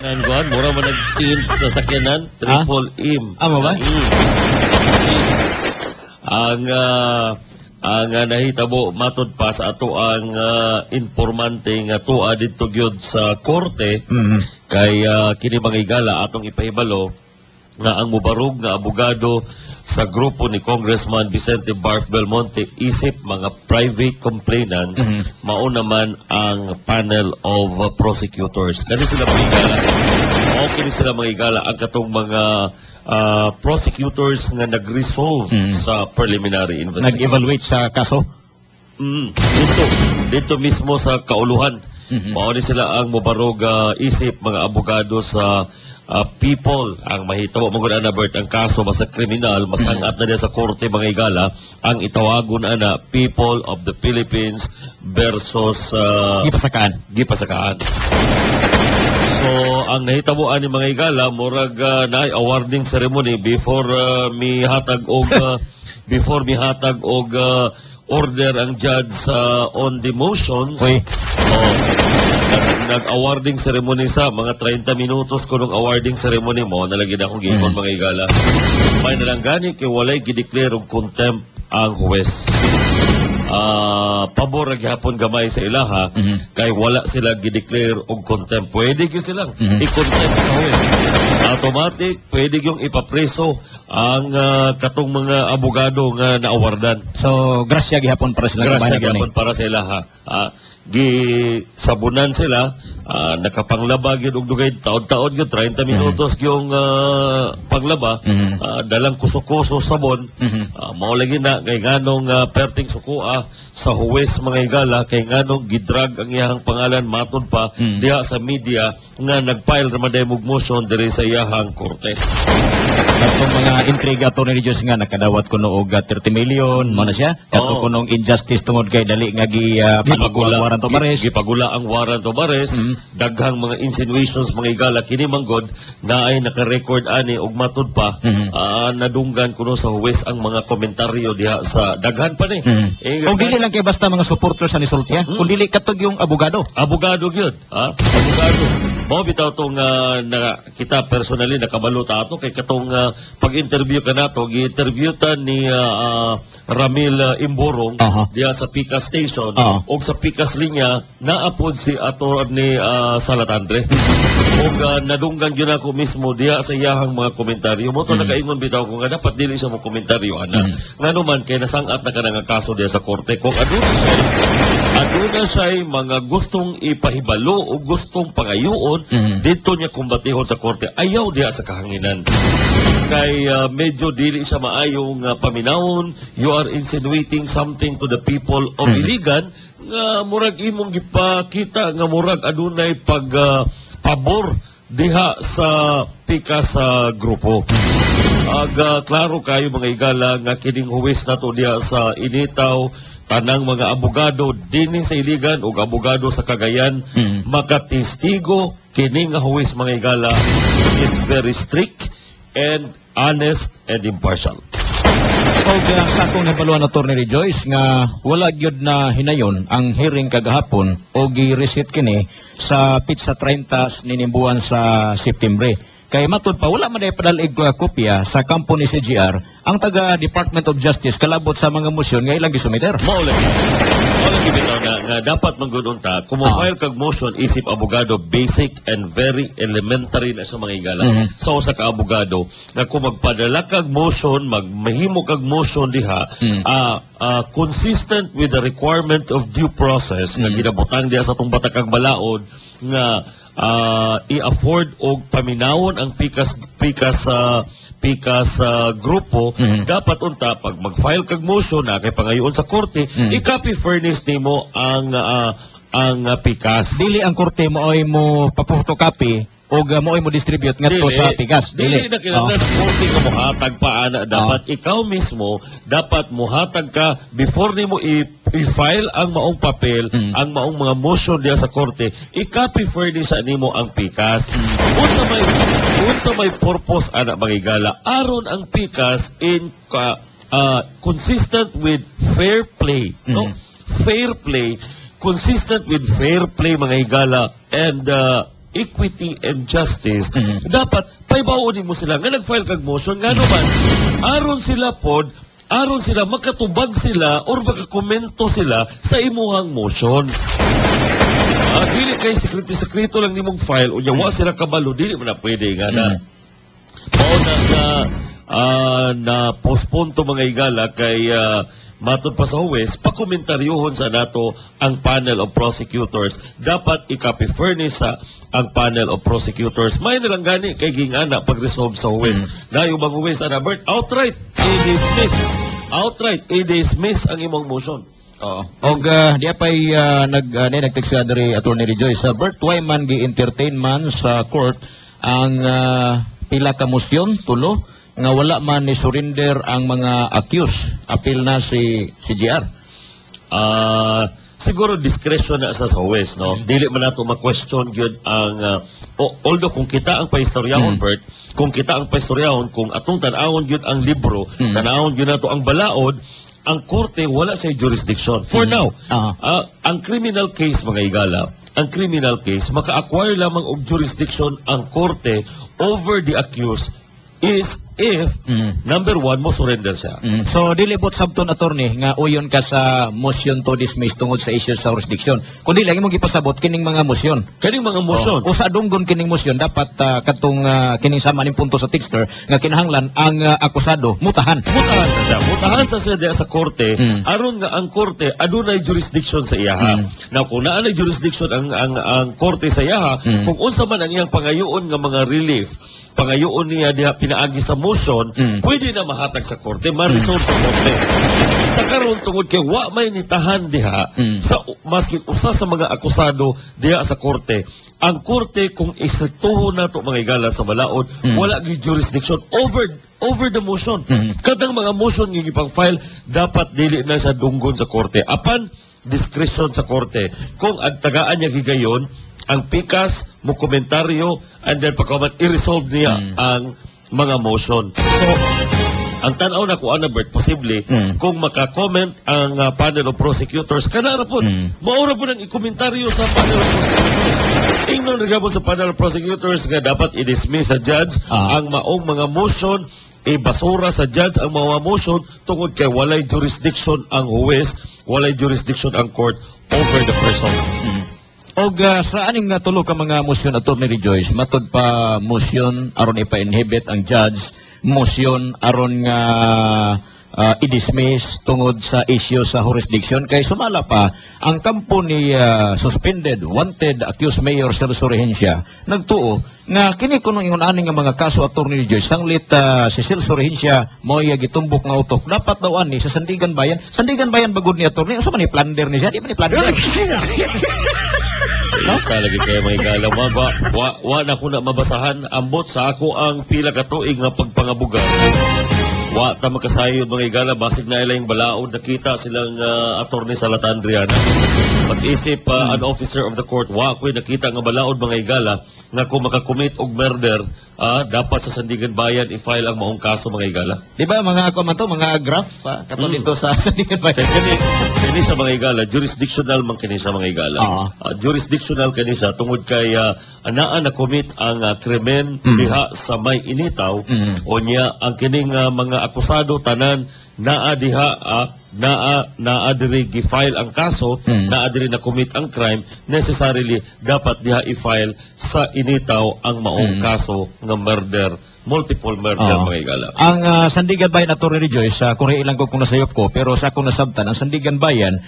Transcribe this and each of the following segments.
Ang kuhan, mura man nag-team sa sakyanan, triple im. Amo ba? Ang nahitabo matod pa sa ato ang informante nga tuwa dito gyud sa korte kay kini mangigala atong ipahibalo nga ang mubarog nga abogado sa grupo ni Congressman Vicente Barf Belmonte isip mga private complainants mao naman ang panel of prosecutors. Kani sila mangigala. Kini sila mangigala ang katong mga prosecutors nga nag-resolve sa preliminary investigation. Nag-evaluate sa kaso? Dito mismo sa kauluhan. Mauni sila ang mubarog isip mga abogado sa people ang mahitabo mo na Bert ang kaso basta kriminal masangat na niya sa korte mga igala ang itawagon ana people of the Philippines versus gipasakaan. So ang nahitabo ani mga igala murag na awarding ceremony before mihatag og order ang judge on the motions. Nag-awarding ceremony sa mga 30 minutos kunong awarding ceremony mo nalagi na akong gihon mga igala. May nalanggani kay walay gideclare og contempt ang huwes. Pabor ang gihapon gamay sa ilaha kay wala sila gideclare og contempt. Pwede gyud silang i-contempt sa huwes. Automatic pwede gyung ipapreso ang katong mga abogado nga naawardan. So grasya gihapon para sila grasya gihapon para sa ilaha. Gisabunan sila nakapanglaba gyud og dugay taon-taon gyud 30 minutos yung panglaba dalang kuso-kuso sabon mao lagi na kay nganong perting sukua sa huwes mga igala kay nganong gidrag ang iyahang pangalan matud pa diha sa media nga nagfile ra maday og motion diri sa iyahang korte. Katong mga intriga to ni Diyos nga nakadawat kuno og 30 million mo na siya katong kunong injustice tungod kay dali nga gipagula warrant of arrest gipagula ang warrant of arrest daghang mga insinuations mga igala kini manggod na ay naka-record ani og matud pa nadunggan kuno sa huwes ang mga komentaryo diha sa daghan pa ni kung dili lang kay basta mga supporters sa nisulti kung dili katog yung abogado gyud abogado mao bitaw tong kita personally nakabalo ta ato kay katong pag-interview kanato gi-interview ta ni Ramil Imborong diha sa Pika Station og sa Pikas linya naapod si Attorney Salatandre og nadunggan gyud ako mismo diha sa iyahang mga komentaryo mo to nakaingon bitaw ko nga dapat dili sa mo komentaryo ana ngano man kay nasangat na kanang kaso diha sa korte kung aduna siya mga gustong ipahibalo o gustong pangayuon dito niya kumbatihon sa korte ayaw diha sa kahanginan kay medyo dili sa maayong paminawon you are insinuating something to the people of Iligan nga murag imong gipakita nga murag adunay pabor diha sa pika sa grupo. Klaro kayo mga igala nga kining huwes nato diha sa Initaw tanang mga abogado dinhi sa Iligan ug abogado sa Cagayan makatistigo kining huwes mga igala is very strict and honest and impartial. Og sa akong nabaluan na Attorney Rejoice nga wala gyud na hinayon ang hearing kagahapon o gi-reset kini sa pitsa 30 ninimbuan sa September. Kay matud pa wala man ay padalig kopya sa kampo ni CGR ang taga Department of Justice kalabot sa mga motion nga ilang gisumiter. Mao gibitaw nga dapat manggudon ta kung file kag motion isip abogado basic and very elementary na sa mga igala sa usa ka abogado nga kung magpadala kag motion mahimo kag motion diha consistent with the requirement of due process nga ginabutang diha sa tong batakang balaod nga i-afford og paminawon ang pikas grupo dapat unta pag mag-file kag motion na kay pangayoon sa korte i-copy furnish nimo ang pikas dili ang korte mo ay mo photocopy o mo ay mo distribute ngadto sa pikas dili na kinahanglan korte ka mohatag pa ana dapat ikaw mismo dapat mohatag ka before nimo i-file ang maong papel ang maong mga motion diya sa korte i-copy furnish nimo ang pikas unsa may purpose ana mga igala aron ang pikas in consistent with fair play fair play consistent with fair play mga igala and equity and justice, dapat paibaonin mo sila nga nag-file kag motion nga naman aron sila makatubag sila or makakomento sila sa imuhang motion. Dili kay sekreto lang nimong file o yawa sila kabalo, dili mo na pwede nga na na postpone to mga igala kay matod pa sa huwes, pakomentaryohon sa nato ang panel of prosecutors. Dapat i-copy-furnish ang panel of prosecutors. May nalang gani kay gingana pag-resolve sa huwes. Dahil bang huwes, Bert, outright i-dismiss ang imong motion. Oo. Og di apay nagteksa diri Attorney Rejoice, Bert, why man gi-entertain man sa court ang pila ka motion, tulo, nga wala man ni surrender ang mga accused. Apil na si GR. Siguro discretion na sa huwes, no? Dili man nato ma-question gyud ang although kung kita ang paistoryahon, Bert, kung kita ang paistoryahon, kung atong tan-awon gyud ang libro, tan-awon gyud nato ang balaod, ang korte wala sa jurisdiction. For now, ang criminal case, mga igala, ang criminal case, maka-acquire lamang og jurisdiction ang korte over the accused is if, number one, mo surrender siya. So, dilibot sabton, attorney, nga uyon ka sa motion to dismiss tungod sa issue sa jurisdiction. Kundi lang imong ipasabot kining mga motion. Kining mga motion. O sa dunggon kining motion, dapat katong kining sama ning punto sa texter, nga kinahanglan ang akusado, mutahan. Mutahan sa siya sa korte, aron nga ang korte, adunay jurisdiction sa iyaha. Now, kung naanay jurisdiction ang korte sa iyaha, kung unsa man ang iyang pangayoon nga mga relief, pangayoon niya diha pinaagi sa motion, pwede na mahatag sa korte, ma-resolve sa korte. Sa karon tungod kay wa may nitahan diha sa maski usa sa mga akusado diha sa korte. Ang korte kung istriktuhon nato mga igala sa balaod, wala gi jurisdiction over the motion. Kadang mga motion nga gipang file dapat dili na sa dunggon sa korte. Apan discretion sa korte. Kung ang tagaan niya gigayon, ang pikas mo komentaryo and then pagkaman i-resolve niya ang mga motion. So, ang tanaw na ko, Bert, posible, kung makakomment ang panel of prosecutors, kanara po, maura po ng ikomentaryo sa panel of prosecutors. Ingnon nagabon sa panel of prosecutors nga dapat i-dismiss sa judge ang maong mga motion, ibasura sa judge ang mga motion tungod kay walay jurisdiction ang huwes, walay jurisdiction ang court over the person. Og sa aning nga tulo ka mga motion, Attorney Rejoice, matod pa motion aron ipa-inhibit ang judge, motion aron nga i-dismiss tungod sa issue sa jurisdiction, kay sumala pa ang kampo ni suspended, wanted, accused Mayor Celso Rehencia, nagtuo nga kini kuno ingon ani nga mga kaso, Attorney Rejoice, sanglit si Celso Rehencia mo'y gitumbok nga utok, dapat daw ani sa Sandigan Bayan bagod ni Attorney, usa man ni plunder ni siya, di man ni plunder. Talaga kayo mga igala, wa na ko na mabasahan, ambot sa ako ang pila ka tuig nga pagpangabuga. Wa ta makasayod mga igala, basig na ilang balaod, nakita silang attorney sa Latandriana. Pag-isip an officer of the court, wa ako'y nakita nga balaod mga igala, nga kung makakommit og murder, dapat sa Sandigan Bayan i-file ang maong kaso mga igala. Di ba mga komento, mga graph, katulad dito sa Sandigan Bayan? Kini sa mga igala, jurisdictional man kini sa mga igala. Jurisdictional kini sa tungod kay anaa na commit ang krimen diha sa may initaw, o niya ang kining mga akusado tanan naa diha naa diri gi-file ang kaso, naa diri na commit ang crime, necessarily dapat diha i-file sa initaw ang maong kaso nga murder, multiple murder mga igala. Ang Sandigan Bayan, Attorney Rejoice, kuri ilang ko kung nasayop ko, pero sa akong nasabtan, ang Sandigan Bayan,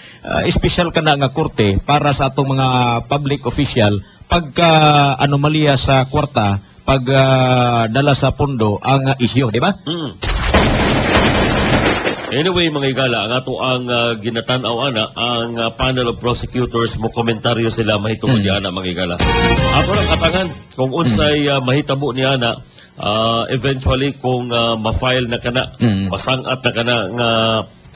special ka na nga korte para sa atong mga public official pagka anomalya sa kwarta, pag dala sa pondo ang isyu, di ba? Anyway, mga igala, ang ato ang ginatanaw ana, ang panel of prosecutors mo komentaryo sila mahitungod ni ana mga igala. Ato lang katangan kung unsay mahitabo ni ana, eventually kung ma-file na kana, masangat na kana nga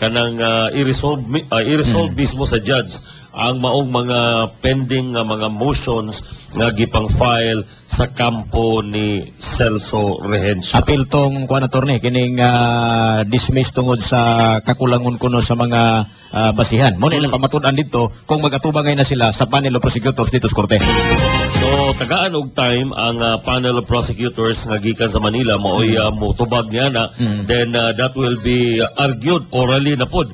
kanang i-resolve mismo sa judge ang maong mga pending mga motions nga gipang file sa kampo ni Celso Rehencia. Apil tong kuan, attorney, kining dismiss tungod sa kakulangon kuno sa mga basihan. Mo nilang pamatud-an dito kung magatubangay na sila sa panel of prosecutors dito sa korte. So tagaan og time ang panel of prosecutors nga gikan sa Manila maoy motubag niya na then that will be argued orally na pod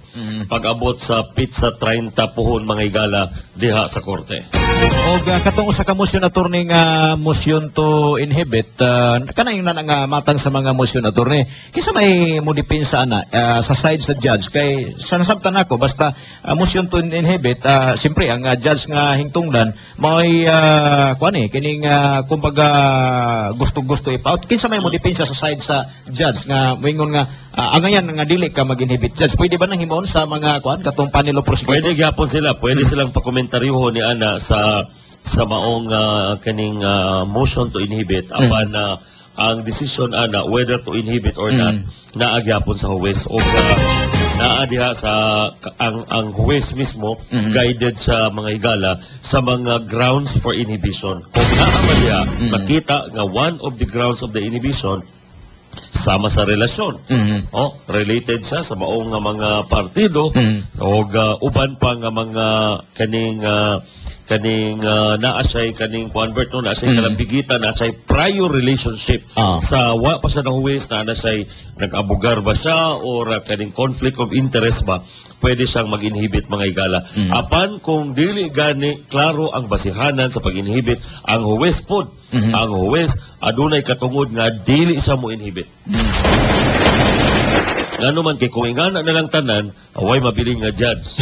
pag-abot sa pizza 30 puhon mga higala diha sa korte. O katong usa ka motion attorney nga motion to inhibit kanang na nga matang sa mga motion attorney kinsa may mo depensa ana sa side sa judge kay sa nasabtan ako basta motion to inhibit siyempre ang judge nga hingtungdan may kuani kining kumbaga gusto-gusto ipaut kinsa may mo depensa sa side sa judge nga moingon nga angayan nga dili ka mag-inhibit judge pwede ba nang himon sa mga kuan katong panel of prosecutors? Pwede gyapon sila pwede silang pakomentaryohon ni ana sa maong kaning motion to inhibit apan ang decision ana whether to inhibit or not naa gyapon sa huwes o naa diha sa ang huwes mismo guided sa mga higala sa mga grounds for inhibition. Kung naa man diha makita nga one of the grounds of the inhibition sama sa relasyon. Related siya sa maong nga mga partido o uban pa nga mga kaning naa siya'y kaning convert no, naa siya'y kalambigitan, naa siya'y prior relationship sa wa pa siya ng huwes, na siya'y nag-abugar ba siya or kaning conflict of interest ba, pwede siyang mag-inhibit mga higala. Apan kung dili gani klaro ang basihanan sa pag-inhibit, ang huwes pod, ang huwes adunay katungod nga dili siya mo inhibit. Ngano man kay kung ingana na lang tanan, away mabiling nga judge.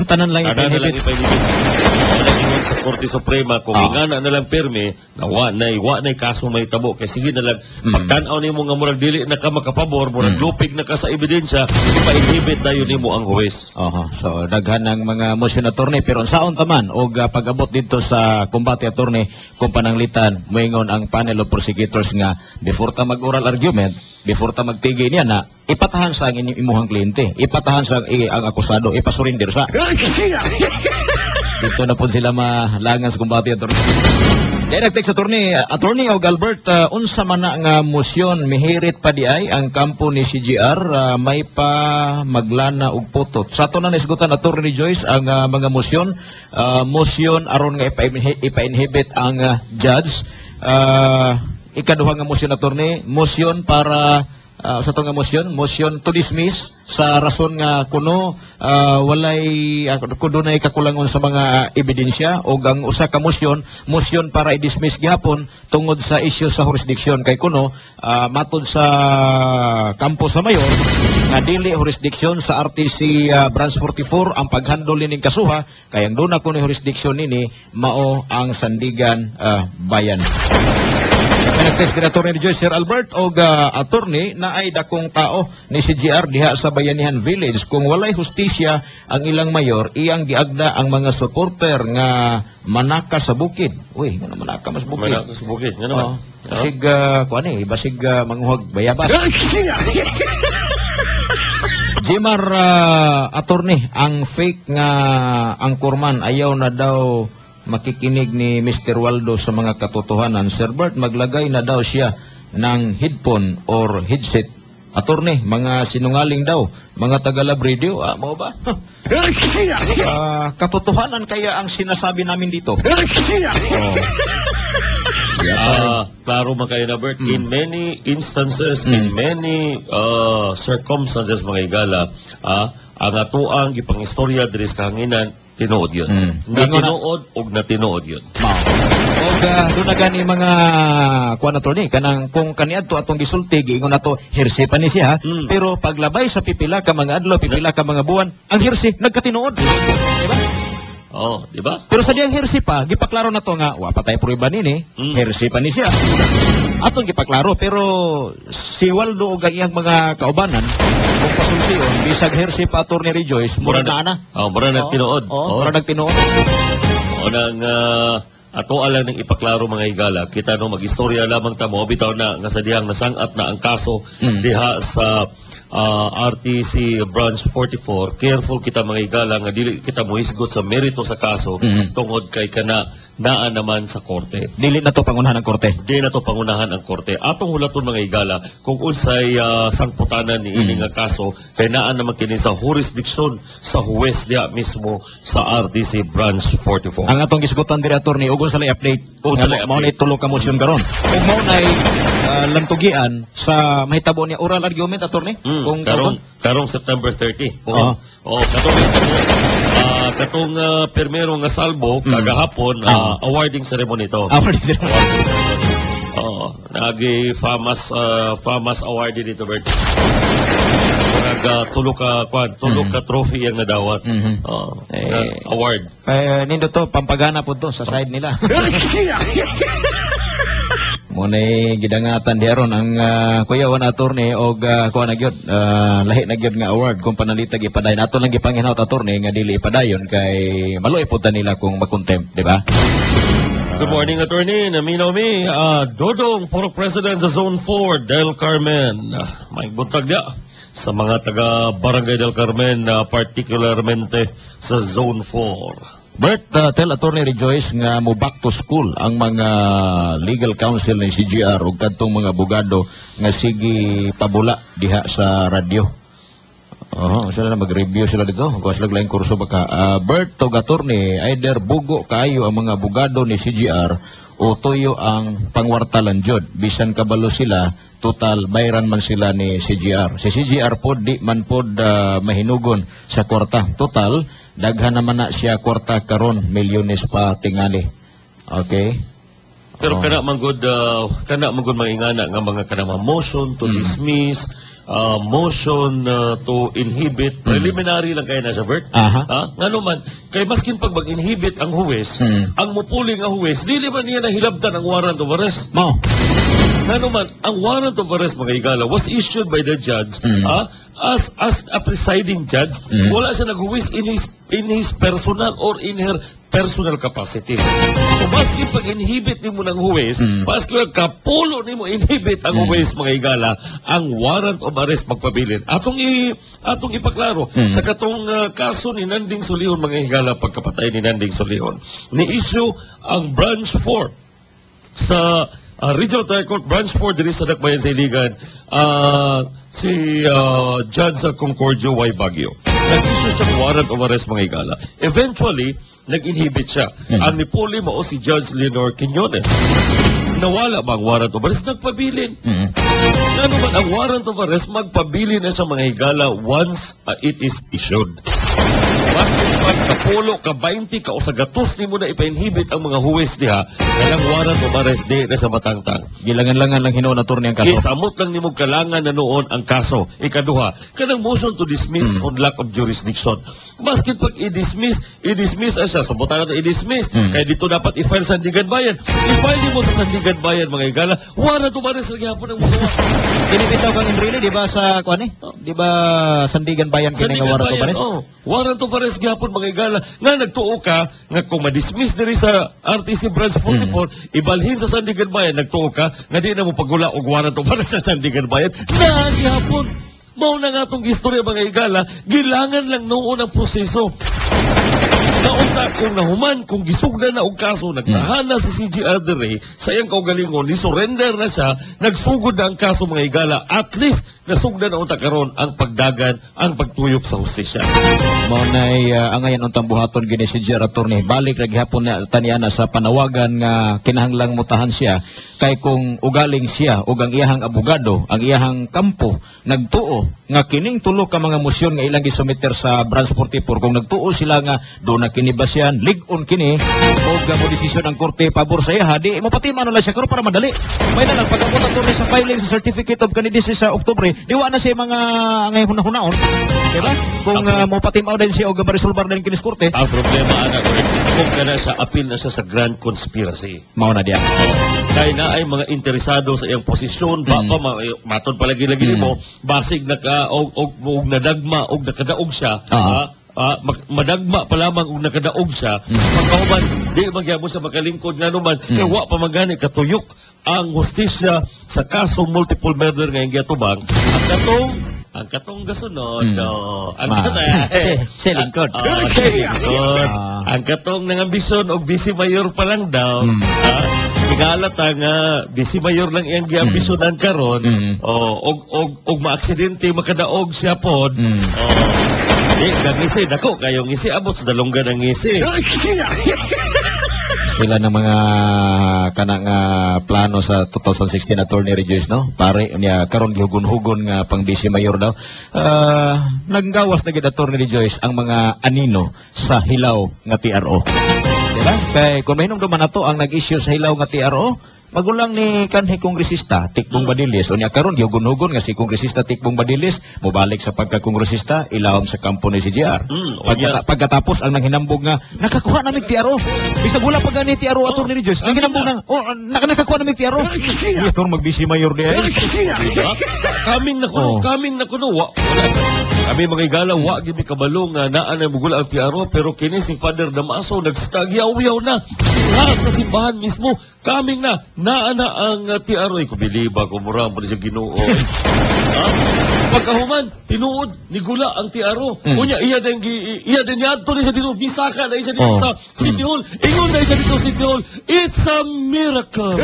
Tanan lang ipainhibit. Sa Korte Suprema kung ingana na lang perme, na wa nay kaso may tabo kay sige na lang pagtan-aw nimo nga murag dili na ka makapabor, murag lupig na ka sa ebidensya, ipa-inhibit dayon nimo ang huwes. So daghan ng mga motion attorney pero saon taman og pag-abot dito sa combate attorney kung pananglitan moingon ang panel of prosecutors nga before ta mag-oral argument, before ta magtigay niya na ipatahan sa ang imuhang kliyente, ipatahan sa ang akusado, ipasurinder sa. Dito na po sila malangan sa kumbati attorney. Direct text attorney og Albert, unsa man na nga motion mihirit pa di ay ang kampo ni CGR may pa maglana og putot. Sa ato na naisgutan attorney Joyce ang mga motion aron nga ipa-inhibit ang judge. Ikaduha nga motion attorney, motion para sa itong motion to dismiss sa rason nga kuno walay dunay kakulangon sa mga ebidensya o ang usa ka motion para i-dismiss gihapon tungod sa issue sa jurisdiction kay kuno matod sa kampo sa mayor nga dili jurisdiction sa RTC branch 44 ang paghandle ning kasuha kay ang duna kuno jurisdiction nini mao ang Sandigan Bayan. Nag-text din attorney Joyce Sir Albert o attorney na ay dakong tao ni CGR diha sa Bayanihan Village. Kung walay hustisya ang ilang mayor, iyang giagda ang mga supporter nga manaka sa bukid. Uy, ano manaka mas bukid? Manaka sa bukid, nga naman. Basig manguhag bayabas. Jimar attorney, ang fake nga ang kurman ayaw na daw makikinig ni Mr. Waldo sa mga katotohanan. Sir Bert, maglagay na daw siya ng headphone or headset. Attorney, mga sinungaling daw, mga tagalab radio, mo ba? Katotohanan kaya ang sinasabi namin dito. Klaro man kayo na Bert, in many instances, in many circumstances mga higala, ang atuang gipangistorya diri sa kahanginan tinuod yun. Natinood o natinood yun. Og doon na gani mga kuan attorney kanang kung kaniadto atong gisulti giingon nato hirsi pa ni siya pero paglabay sa pipila ka mga adlaw pipila ka mga buwan ang hirsi nagkatinuod. Di ba? Di ba? Pero sa diyang hirsi pa, gipaklaro na to nga, wa pa tayo prueba nini, hirsi pa ni siya. Atong gipaklaro, pero si Waldo o iyang mga kaubanan, kung pasultiyon, bisag hirsi pa attorney Rejoice, mura na ana. Mura na tinuod. Mura nagtinuod. O nang ato alang ng ipaklaro mga higala, kita no mag-istorya lamang ta mo bitaw na nga sa dihang nasangat na ang kaso diha sa RTC branch 44. Careful kita mga higala nga dili kita mohisgot sa merito sa kaso tungod kay kana naa naman sa korte. Dili na to pangunahan ng korte. Di na to pangunahan ang korte. Atong hulaton mga higala, kung unsay sangputanan ni ini nga kaso, kay naa naman kini sa jurisdiction sa huwes diya mismo sa RTC Branch 44. Ang atong gisgutan diri attorney ugon sa update. O, sa lay Mao update. na tulo ka motion karon. Ug mao nay lantugian sa mahitabo ni oral argument attorney. Kung karong September 30. Oo. Katong permero nga salbo kagahapon awarding ceremony to. Awarding ceremony. Nagi famous awardee dito Bert. Tulog ka trophy ang nadawat. Award. Nindo to pampagana po to sa side nila. Muna'y gidangatan di aron ang kuyawan attorney o kuha na gyud lahi na gyud nga award kung panalitag ipadayon ato lang gipanghinawt attorney nga dili ipadayon kay maluoy pud nila kung mag-contempt, di ba? Good morning, attorney. Naminaw mi, Dodong, Puro President sa Zone 4, Del Carmen. May buntag niya sa mga taga Barangay Del Carmen, particularmente sa Zone 4. Bert, tell attorney Rejoice nga mo back to school ang mga legal counsel ng CGR ug kadtong mga abogado nga sige pabula diha sa radyo. Sila na mag-review sila dito. Kuha sila laing kurso baka. Bert, tog attorney, either bugo kayo ang mga abogado ni CGR o tuyo ang pangwartalan jud. Bisan kabalo sila, total bayran man sila ni CGR. Si CGR pod di man pod mahinugon sa kwarta. Total, daghan naman na siya kwarta karon, milyones pa tingali. Okay? Pero kana manggod maingana nga mga kanang motion to dismiss, motion to inhibit, preliminary lang kaya na sa Bert. Ngano man, kay maskin pag mag-inhibit ang huwes, ang mupuli nga huwes, dili man niya nahilabtan ang warrant of arrest. Ngano man, ang warrant of arrest mga higala was issued by the judge as a presiding judge. Wala siya naghuwis in his personal or in her personal capacity. So, maski pag inhibit ni mo ng huwes, maski pag kapulo ni mo inhibit ang huwes, mga higala, ang warrant of arrest magpabilin. Atong ipaklaro, sa katong kaso ni Nanding Solihon, mga higala, pagkapatay ni Nanding Solihon, ni-issue ang Branch 4 sa Regional Trial Court, Branch 4, diri sa Dakbayan sa Iligan, si Judge Concordio Y. Baguio. Nag-issue siya warrant of arrest, mga higala. Eventually, nag-inhibit siya. Ang nipuli mo si Judge Leonor Quiñones. Nawala ba ang warrant of arrest? Nagpabilin. Ano man ang warrant of arrest, magpabilin na sa mga higala once it is issued. Mas kapulo, ka 20, ka o sa gatos ni mo na ipa-inhibit ang mga huwes diha, kanang warrant of arrest di na sa matangtang. Gilangan-langan lang hinuon attorney ang kaso. Isamot lang ni mo kalangan na noon ang kaso. Ikaduha, kanang motion to dismiss on lack of jurisdiction. Maskin pag i-dismiss ay siya. Subutan natin i-dismiss. Kaya dito dapat i-file sa Sandigan Bayan. I-file mo sa Sandigan Bayan, mga higala. Warrant of arrest lagi hapon ang magawa. Kinibitaw kang Imrili, di ba sa kuan Di ba Sandigan Bayan kini nga warrant of arrest? Warrant of arrest gyapon, mga higala. Nga nagtuo ka nga kung ma-dismiss diri sa RTC Branch 44, ibalhin sa Sandigan Bayan, nagtuo ka nga di na mo pagula og warrant of arrest sa Sandigan Bayan. Gyapon. Mao na nga itong istorya, mga higala, gilangan lang noon ang proseso. Naunta kung nahuman, kung gisugdan na og kaso, nagtahan na si CGR Dere, sa iyang kaugalingon, ni-surrender na siya, nagsugod na ang kaso, mga higala, at least, nasugdan na unta karon ang pagdagan, ang pagtuyok sa hustisya. Mao nay angayan untang buhaton gini si CGR attorney. Balik ra gihapon na taniana sa panawagan nga kinahanglang mutahan siya kay kung ugaling siya ug ang iyahang abogado, ang iyahang kampo nagtuo nga kining tulo ka mga motion nga ilang gisumiter sa Branch 44 kung nagtuo sila nga do na kini basyan lig-on kini og mo desisyon ang korte pabor sa iya, di mo pati man lang siya karon para madali. May na lang pag-abot attorney sa filing sa certificate of candidacy sa Oktubre, diwa na siya mga ngay hunahunaon, di ba? Kung mo patimaw din siya o ma-resolbar din kinis korte. Ang problema, anak, kung kana sa appeal na siya sa grand conspiracy. Mao na diya. Dahil na ay mga interesado sa iyang posisyon, matod palagi-lagi mo, basig og nadagma og nakadaog siya, madagma pa lamang og nakadaog siya, pagkauban, di magyamo sa makalingkod nga naman, kaya wa pa magani katuyok ang hustisya sa kasong multiple murder nga yung giatubang, at katong ang katong gasunod, ang Silingkod. silingkod. Ang katong nangambisyon og vice mayor pa lang daw. Igalat ang vice mayor lang iyang giambisyonan karon. Og maaksidente makadaog siya pod. Gangisi dako kayong ngisi abot sa dalunggan ang ngisi. Sila ng mga kanang plano sa 2016 attorney Rejoice, no? Pare niya karon gihugon-hugon nga pang vice mayor daw. Naggawas na gid attorney Rejoice ang mga anino sa hilaw nga TRO. Diba? Kay kung mahinom naman nato ang nag-issue sa hilaw nga TRO, magulang ni kanhi kongresista Tikbong Badilis o niya karon gihugon-hugon nga si kongresista Tikbong Badilis mobalik sa pagka-kongresista ilawom sa kampo ni CJR. Pagkatapos ang nanghinambog nga nakakuha na mig TRO. Bisa wala pa gani TRO attorney Rejoice. Nanghinambog nang nakakuha na mig TRO. Ito magbisi mayor di ay. Kaming na kuno wa. Kami mga igala wa gid mi kabalo nga naa na mugula ang TRO pero kini si Father Damaso nagstagyaw-yaw na. Sa simbahan mismo kaming na naa ang TRO ko biliba ko mura mo sa Ginoo. Pagkahuman tinuod ni gula ang TRO. Unya iya din yadto ni sa dito bisaka na isa dito sa City Hall. Ingon na isa dito sa City Hall. It's a miracle.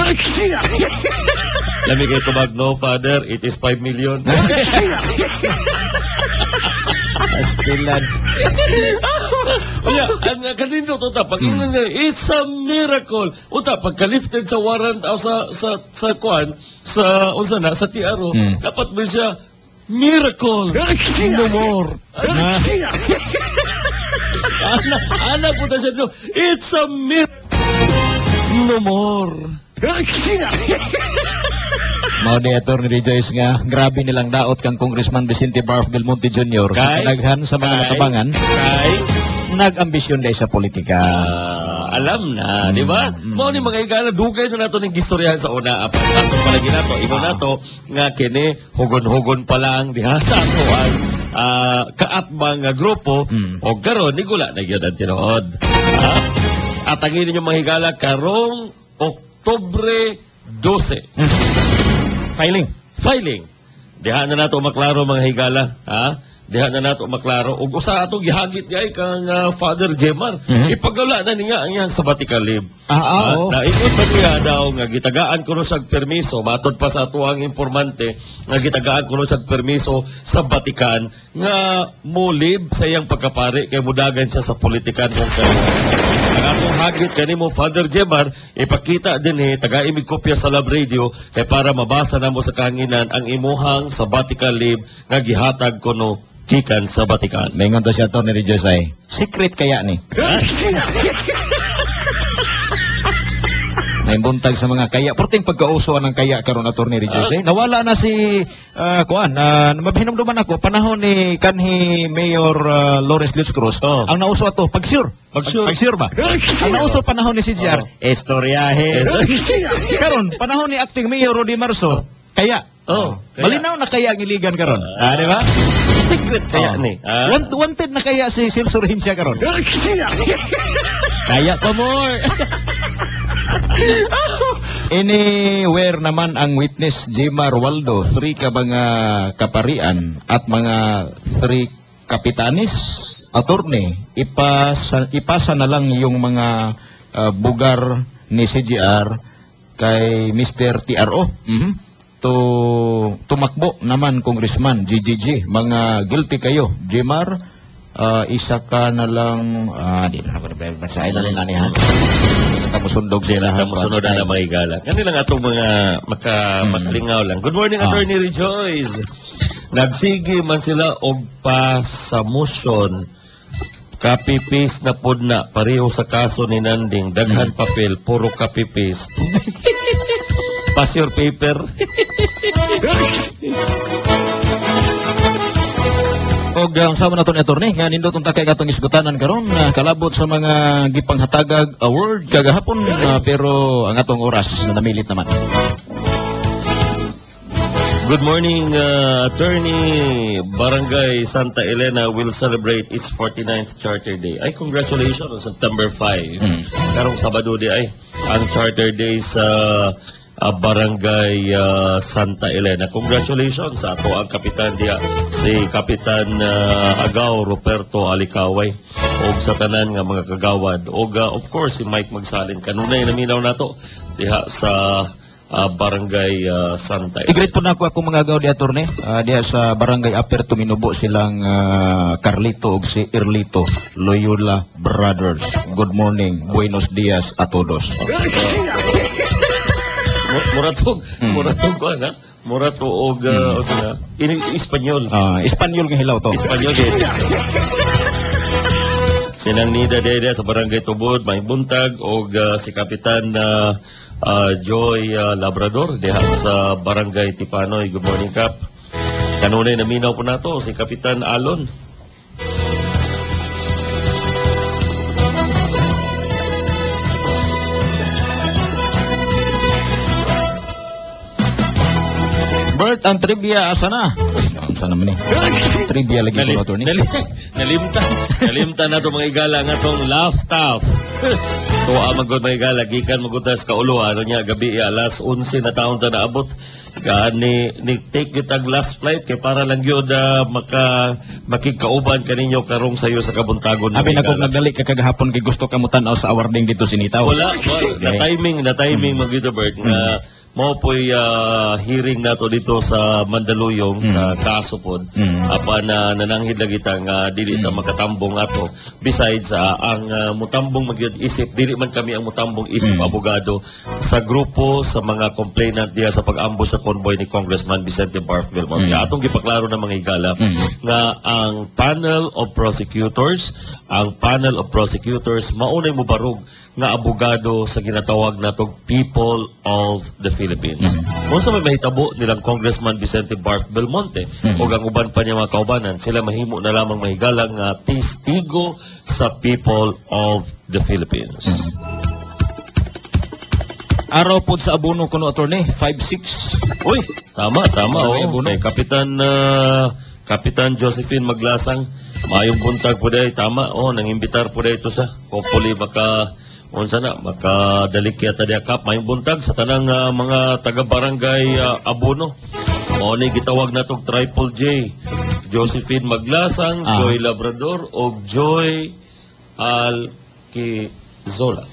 Lami kay tubag no Father, it is 5 million. Astilan. Unya, ang kanino to ta pag ingon nga it's a miracle. Uta pagka-lifted sa warrant o sa kuan sa unsa na sa TRO, dapat mo siya miracle. No more. Ana po ta siya no. It's a miracle. No more. Mao ni attorney Rejoice nga grabe nilang daot kang Congressman Vicente Barf del Monte Jr. sa kadaghan sa mga natabangan nag-ambisyon dahil sa politika. Alam na, di ba? Mao ni mga igala dugay na nato ning gistoryahan sa una apat palagi nato imo nato nga kini hugon-hugon pa lang diha sa atuan kaatbang nga grupo o karon ni gula na gyud ang tinuod. At ang ninyo mga higala karong Oktubre 12. Filing. Diha na nato maklaro mga higala, Diha na nato maklaro. Ug usa atong gihagit gay kang Father Gemar. Ipagala na niya ang iyang sabbatical leave. Naingon pa niya daw nga gitagaan kuno sa permiso matod pa sa atuang informante nga gitagaan kuno sa permiso sa Vatican nga mo leave sa iyang pagkapari kay mudagan siya sa politikan kung kaya. Ang atong hagit kanimo Father Gemar ipakita din taga-imig kopya sa Lab Radio kay para mabasa namo sa kahanginan ang imuhang sabbatical leave nga gihatag kuno gikan sa Vatican. Maingon to siya attorney Rejoice ay secret kaya ni. Naibuntag sa mga kaya. Porting pagkauso ng kaya karon attorney Rejoice. Nawala na si mabhinumduman ako panahon ni kanhi Mayor Lawrence Lutz Cruz. Ang nauso ato pagsure ba? Ang nauso panahon ni CJR istoryahe. Karon panahon ni acting Mayor Rodi Marso kaya. Malinaw na kaya ang iligan karon. Di ba? Secret kaya ni. Wanted na kaya si Silsur Hinsya karon. Kaya pa more. Anywhere naman ang witness Jemar Waldo, 3 ka mga kaparian at mga 3 kapitanis, attorney, ipasa na lang yung mga bugar ni CJR kay Mr. TRO. Tumakbo naman Congressman GGG, mga guilty kayo Jemar, isa ka na lang di na basahin na rin niya tamusundog sila tamusunod na mga igala kanilang atong mga makalingaw lang. Good morning attorney Rejoice. Nagsigi man sila og pa sa motion copy-paste na pod na pareho sa kaso ni Nanding daghan papel puro copy-paste. Pass your paper. Og ang sama naton attorney nga nindot unta kay katong isgutanan karon kalabot sa mga gipanghatagag award kagahapon pero ang atong oras na namilit naman. Good morning, Attorney. Barangay Santa Elena will celebrate its 49th Charter Day. Ay, congratulations on September 5. Karong Sabado di ay ang Charter Day sa Barangay Santa Elena. Congratulations sa ato ang kapitan diya, si Kapitan Agaw Roberto Alicaway, o sa tanan nga mga kagawad, o of course si Mike Magsalin. Kanunay naminaw nato diha sa Barangay Santa Elena. I-greet po na ako mga agaw di attorney. Diya sa Barangay Aperto Minubo silang Carlito ug si Erlito Loyola Brothers. Good morning. Buenos dias a todos. Muratog ko na. Muratog ini Espanyol. Espanyol nga hilaw to. Espanyol din. Sinang nida dede sa Barangay Tubod, may buntag, o si Kapitan Joy Labrador diha sa Barangay Tipanoy. Good morning, Kap. Kanunay naminaw po nato si Kapitan Alon. Bert, ang trivia asa na? Asa naman trivia lagi ko attorney. Nalimtan na ito mga igala nga itong laugh tough. So, magod mga igala, gikan magutas ka ulo, ano niya, gabi, alas 11 na taon na naabot. Ni take kitag last flight, kay para lang yun makikauban kaninyo karong sayo sa kabuntagon. Abi na kung nagdali ka kagahapon, kay gusto ka mo tanaw sa awarding dito sinitaw. Wala. Na timing mag-ito, Bert, nga mo po'y hearing nato dito sa Mandaluyong sa kaso pod apan nananghid lagi ta nga dili ta makatambong ato. Besides ang mutambong magyud isip, dili man kami ang mutambong isip abogado sa grupo sa mga complainant diya sa pag-ambush sa convoy ni Congressman Vicente Barfil. Atong gipaklaro na mga igala nga ang panel of prosecutors maunay mo barog nga abogado sa ginatawag natong People of the Philippines. Kung sa may mahitabo nilang Congressman Vicente Barf Belmonte o ang uban pa niya mga kaubanan, sila mahimo na lamang mahigalang testigo sa People of the Philippines. Araw po sa abono kuno attorney, 5-6. Uy, tama. Kay Kapitan Josephine Maglasang, mayong buntag po day, tama. Nangimbitar po day ito sa hopefully makadalik yata diya Kap, mayong buntag sa tanang mga taga-barangay Abono. Ni gitawag na itong Triple J, Josephine Maglasang, Joy Labrador, o Joy Alquizola.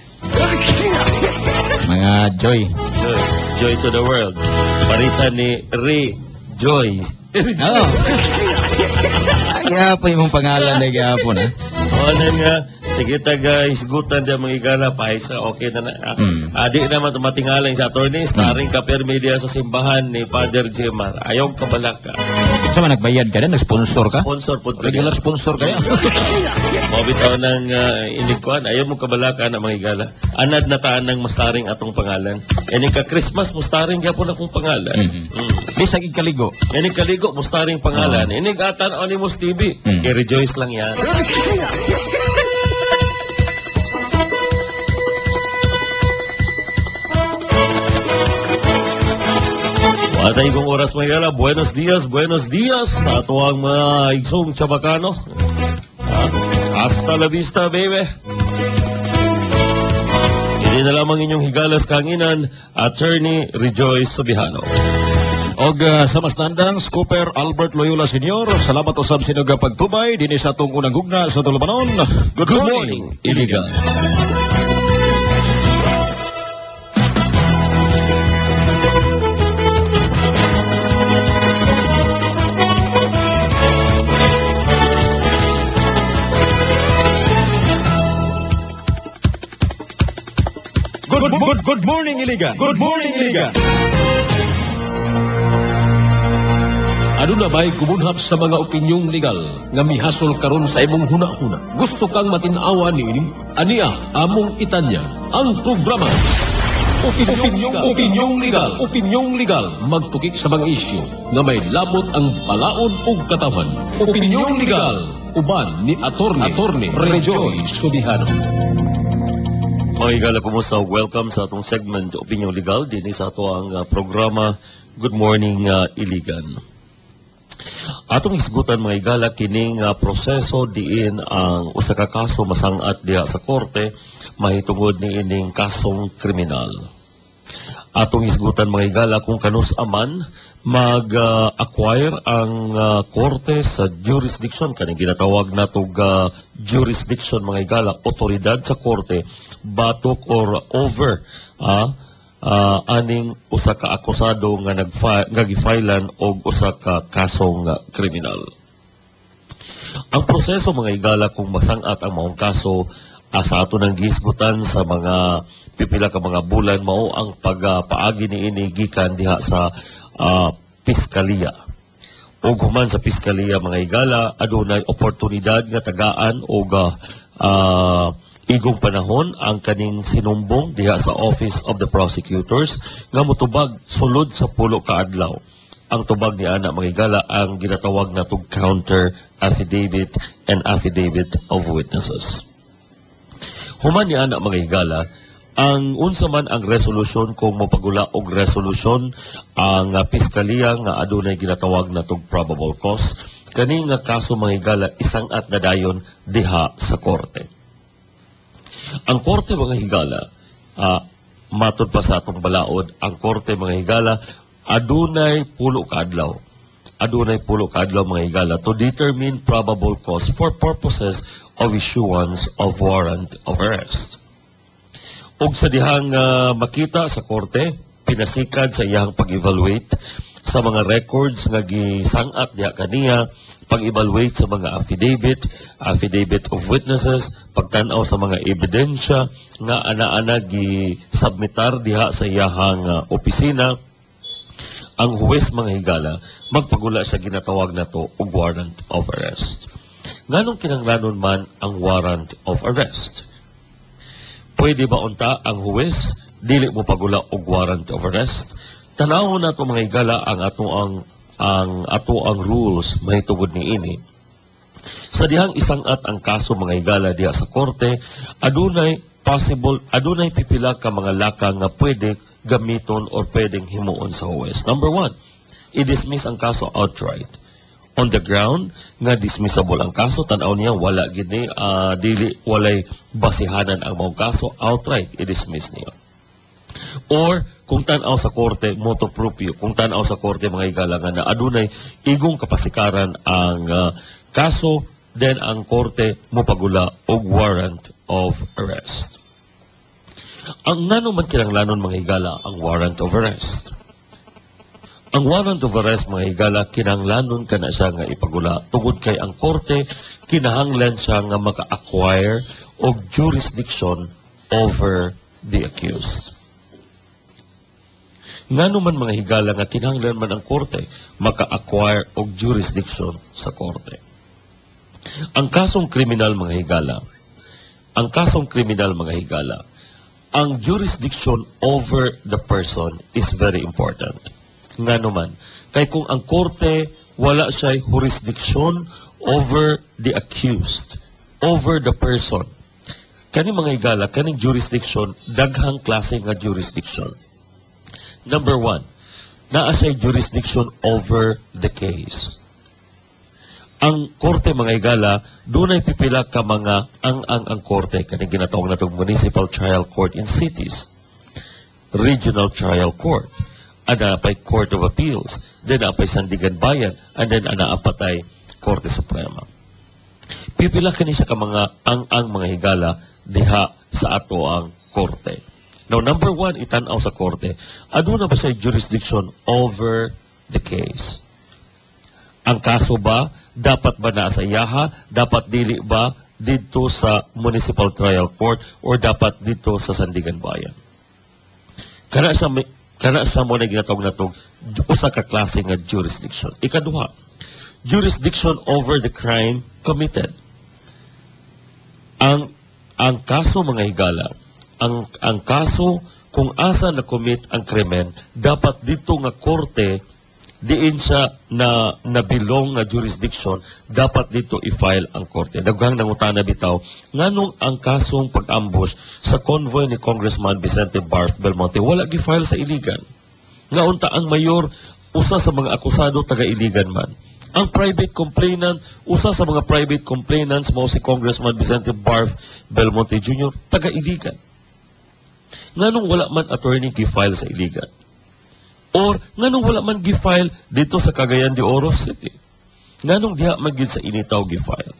Mga Joy to the world. Parisan ni Joy. Kaya po yung pangalan na gapon sige guys, gutan dia mga igala paisa, okay na na. Di naman matingalang sa attorney, starring Kaper Media sa simbahan ni Father Jemar. Ayaw kabalaka. Sama nagbayad ka na, nag-sponsor ka? Sponsor po. Regular sponsor kaya? Mabitaw ng inikuan, ayaw mo kabalaka na mga igala. Anad na taan ng mastaring atong pangalan. Yan ka Christmas, mustaring kaya po na kong pangalan. Bisag ikaligo. Yan kaligo, mustaring pangalan. Inig atan Animus TV. I-rejoice lang yan. Atay kong oras mga igala, buenos dias sa atuang mga igsong Chabacano. Hasta la vista, baby. Hindi na lamang inyong higalas kanginan, Attorney Rejoice Sobihano. Og sa masnandang, Scooper Albert Loyola Sr., salamat usab sinuga pagtubay, dinis sa atong unang hugna sa Tulubanon. Good morning, Iligan. Good morning, Iligan. Good morning, Iligan. Ano na ba'y kumunhap sa mga opinyong legal nga mihasol karon sa imong huna-huna? Gusto kang matinawa niini? Aniya, among itanya, ang programa. Opinyong legal. Magtukik sa mga isyu nga may labot ang balaod ug katawan. Opinyong legal. Uban ni Attorney Rejoice Sobihano. Mga igala, kumusta? Welcome sa atong segment Opinion Legal. Din sa ato ang programa Good Morning Iligan. Atong isgutan mga igala kining proseso diin ang usa ka kaso masangat diha sa korte mahitungod ni ining kasong kriminal. atong isgutan mga higala kung kanus aman mag-acquire ang korte sa jurisdiction, kaning ginatawag natong jurisdiction mga higala, otoridad sa korte, batok or over aning usa ka akusado nga nag-filean og usa ka kasong kriminal. Ang proseso mga higala kung masangat ang maong kaso, sa ato ng gisgutan sa mga pipila ka mga bulan mao ang pagpaagi niini gikan diha sa piskalya. Ug human sa piskalya mga higala, adunay oportunidad nga tagaan og igong panahon ang kaning sinumbong diha sa Office of the Prosecutors nga motubag sulod sa 10 ka adlaw. Ang tubag ni ana mga higala ang ginatawag natong counter affidavit and affidavit of witnesses. Human ni ana mga higala, ang unsa man ang resolusyon kung mapagula og resolusyon ang piskalya nga adunay ginatawag natong probable cause, kani nga kaso mga higala isang-at na dayon diha sa korte. Ang korte mga higala, matod pa sa atong balaod, ang korte mga higala adunay 10 ka adlaw. Adunay 10 ka adlaw mga higala to determine probable cause for purposes of issuance of warrant of arrest. Og sa dihang makita sa korte, pinasikad sa iyang pag-evaluate sa mga records nga gisang-at diha kaniya, pag-evaluate sa mga affidavit of witnesses, pagtan-aw sa mga ebidensya nga ana-ana gi-submitar diha sa iyang opisina. Ang huwes mga higala, magpagula sa ginatawag na to og warrant of arrest. Nganong kinanglanon man ang warrant of arrest? Pwede ba unta ang huwes dili mo pagula og warrant of arrest? Tanawon nato mga higala ang ato ang rules mahitungod niini. Sa dihang isang-at ang kaso mga higala diha sa korte, adunay pipila ka mga laka nga pwede gamiton or pwedeng himuon sa huwes. Number 1, i-dismiss ang kaso outright. On the ground nga dismissible ang kaso, tanaw niya wala gini walay basihanan ang maong kaso, outright i-dismiss niya. Or kung tanaw sa korte motu proprio, kung tanaw sa korte mga higala nga na adunay igong kapasikaran ang kaso, then ang korte mopagula og warrant of arrest. Ang ngano man kinanglanon mga higala ang warrant of arrest? Ang warrant of arrest mga higala kinanglanon kana siya nga ipagula tungod kay ang korte kinahanglan siya nga maka-acquire og jurisdiction over the accused. Ngano man mga higala nga kinahanglan man ang korte maka-acquire og jurisdiction sa korte? Ang kasong kriminal mga higala, ang jurisdiction over the person is very important. Nga naman, kay kung ang korte wala siya jurisdiction over the accused, over the person, kani mga higala, kaning jurisdiction, daghang klase nga jurisdiction. Number 1, naa siya jurisdiction over the case. Ang korte mga higala, dunay pipila ka mga ang korte kaning ginatawag natong municipal trial court in cities, regional trial court, anapay Court of Appeals, then anapay Sandigan Bayan, and then anaapatay Korte Suprema. Pipila kani siya ka mga ang mga higala diha sa ato ang korte. Now number 1, itanaw sa korte, aduna ba siya jurisdiction over the case? Ang kaso ba, dapat ba na sa iyaha? Dapat dili ba dito sa Municipal Trial Court or dapat dito sa Sandigan Bayan? Kana sa mo na ginatawag na itong usa ka klase nga jurisdiction. Ikaduha, jurisdiction over the crime committed. Ang kaso mga higala, ang kaso kung asa na-commit ang krimen, dapat dito nga korte diin siya na nabilong nga jurisdiction, dapat dito i-file ang korte. Daghang nangutana bitaw, nganong ang kasong pag-ambush sa convoy ni Congressman Vicente Barf Belmonte wala gi-file sa Iligan? Nga unta ang mayor, usa sa mga akusado taga-Iligan man. Ang private complainant, usa sa mga private complainants mo si Congressman Vicente Barf Belmonte Jr., taga-Iligan. Nganong wala man attorney gi-file sa iligan? Or nganong wala man gi-file dito sa Cagayan de Oro City? Nganong diha man gid sa Initaw gi-file?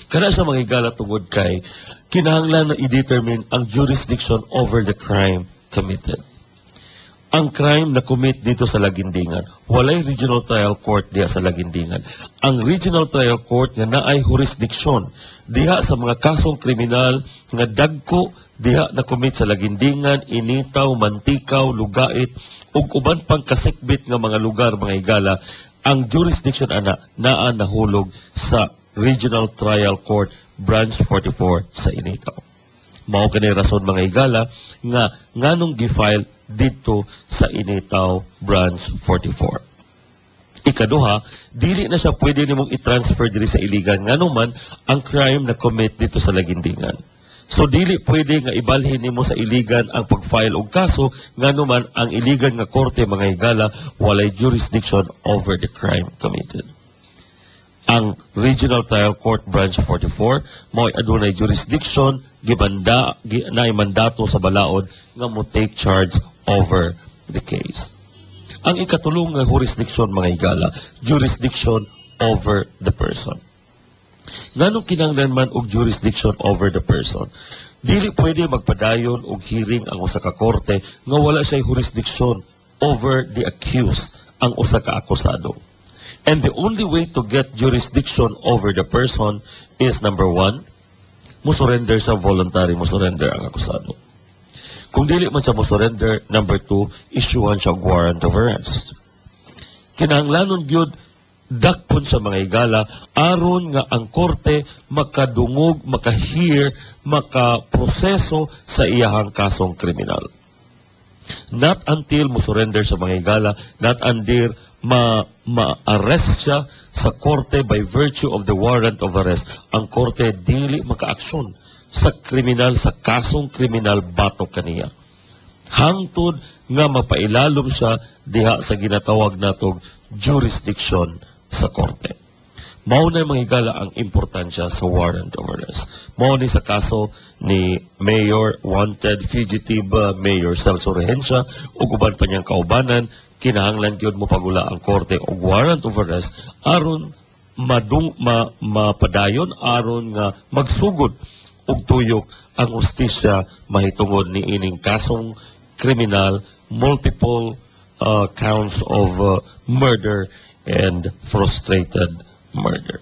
Kana sa mga higala tungod kay kinahanglan na i-determine ang jurisdiction over the crime committed. Ang crime na commit dito sa Lagindingan, walay regional trial court diha sa Lagindingan. Ang regional trial court nga naay jurisdiction diha sa mga kasong kriminal nga dagko diha na commit sa Lagindingan, Initaw, Mantikaw, Lugait ug uban pang kasikbit nga mga lugar mga higala. Ang jurisdiction ana naa nahulog sa Regional Trial Court Branch 44 sa Initaw. Mao kanay rason mga higala nga nganong gi-file dito sa Initaw Branch 44. Ikaduha, dili na siya pwede nimong i-transfer diri sa iligan nganuman ang crime na commit dito sa Lagindingan. So dili pwede nga ibalhin nimo sa iligan ang pag-file og kaso nganuman ang iligan nga korte mga higala walay jurisdiction over the crime committed. Ang Regional Trial Court Branch 44 mao adunay jurisdiction naay mandato sa balaod nga mo take charge over the case. Ang ikatulong nga jurisdiction mga higala, jurisdiction over the person. Nganong kinahanglan man og jurisdiction over the person? Dili pwede magpadayon og hearing ang usa ka korte nga wala siya jurisdiction over the accused, ang usa ka akusado. And the only way to get jurisdiction over the person is number 1, mo-surrender sa voluntary, mo-surrender ang akusado. Kung dili man siya mo-surrender, number 2, issuehan siya og warrant of arrest. Kinahanglanon gyud dakpon sa mga higala aron nga ang korte makadungog, makahear, makaproseso sa iyahang kasong kriminal. Not until mo-surrender sa mga higala, not until ma-arrest siya sa korte by virtue of the warrant of arrest, ang korte dili maka-aksyon sa kriminal, sa kasong kriminal batok kaniya. Hangtod nga mapailalom siya diha sa ginatawag natong jurisdiction sa korte. Mao na mga higala ang importansya sa warrant of arrest. Mao ni sa kaso ni Mayor Wanted Fugitive Mayor Celso Rehencia ug uban pa niyang kaubanan, kinahanglan gyud mo pagula ang korte og warrant of arrest aron mapadayon aron nga magsugod og tuyok ang hustisya mahitungod ni ining kasong kriminal, multiple counts of murder and frustrated murder.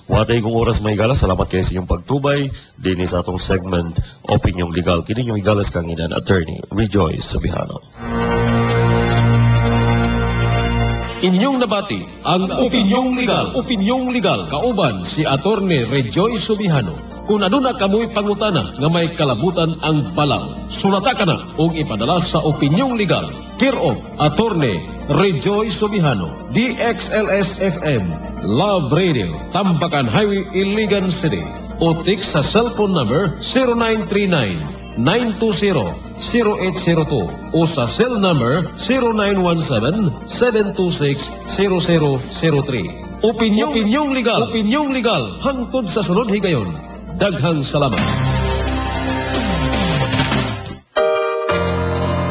Watay kong oras may higala, salamat kayo sa inyong pagtubay din sa atong segment Opinyong Legal. Kini yung higalas kanginan, Attorney Rejoice Sobihano. Inyong nabati ang Opinyong Legal. Opinyong Legal. Kauban si Attorney Rejoice Sobihano. Kung aduna kamoy pangutana nga may kalabutan ang balaw, sulata ka na o ipadala sa Opinyong Legal. Care of Attorney Rejoice Sobihano, DXLS-FM, Love Radio, Tambakan Highway, Iligan City. O text sa cellphone number 0939-920-0802 o sa cell number 0917-726-0003. Opinyong Legal. Opinyong Legal. Hangtod sa sunod higayon. Daghang salamat.